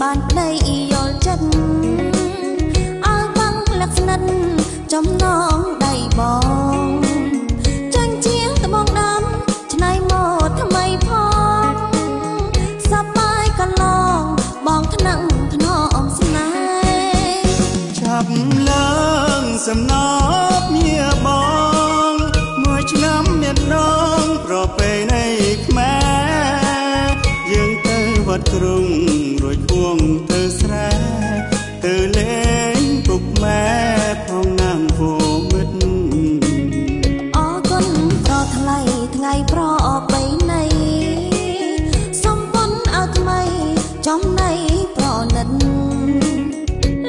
បានប្តីយល់ចិត្តឲ្យបាំងលក្ខណៈចំណងដៃបងចាញ់ជាងត្បូងដើមឆ្នៃម៉ូដថ្មីផងសប្បាយកន្លងបងថ្នាក់ថ្នមស្នេហ៍ចាប់ឡើងសំណប់ញាបងមួយឆ្នាំមានដងប្រពៃណីខ្មែរយើងទៅវត្តទ្រង់រួចពួងទៅស្រែទៅលេងពុកម៉ែផងណាំវមិត្តអរគុណប្រថ្លៃថ្ងៃប្រពៃណីសំបុនឲ្យថ្មីចំណៃប្រណិត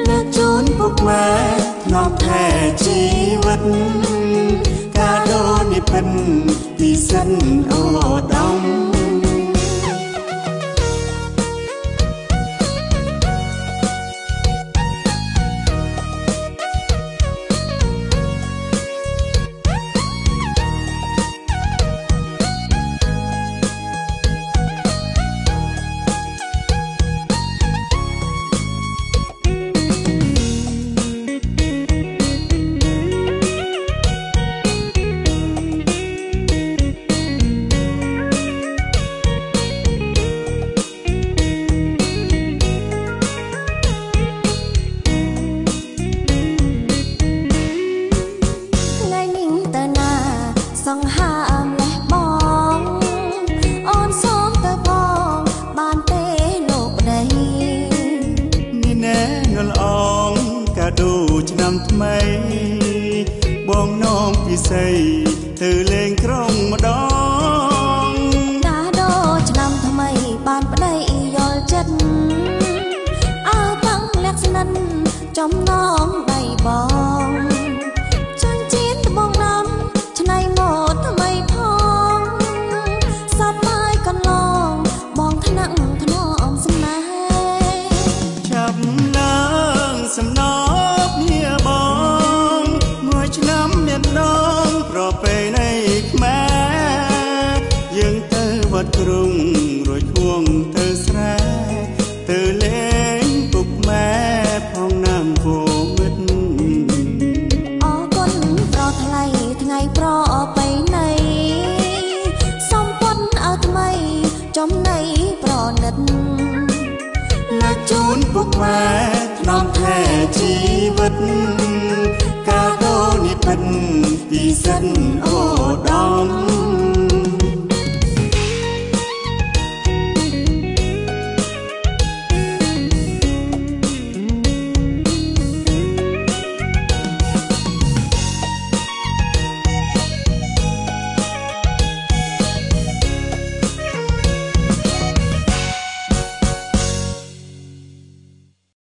លើកជូនពុកម៉ែថ្នមថែជីវិតកាដូនេះពិនពិសិនអូដំសង្ហាម្លេះបងអូនសូមទៅបងបានទេលោកប្តីនេះណែងល់អងកាដូឆ្នាំថ្មីបងនោមពិសីទៅលេងក្រុងម្ដងកាដូឆ្នាំថ្មីបានប្តីយល់ចិត្តអើតាំងលក្ខណៈចំណងដៃបងចាញ់ជាត្បូងដើមឆ្នៃម៉ូដថ្មីផងសប្បាយកន្លងបងថ្នាក់ថ្នមស្នេហ៍ចាប់ឡើងសំណប់ញាបងមួយឆ្នាំមានដងប្រពៃណីខ្មែរយើងទៅវត្តទ្រង់រួចពួងទៅស្រែទៅលេងពុកម៉ែផងណាំវមិត្តអរគុណប្រថ្លៃថ្ងៃប្រពៃណីសំបុនឲ្យថ្មីចំណៃប្រណិតលើកជូនពុកម៉ែថ្នមថែជីវិតកាដូនេះពិនពិសិនអូដំ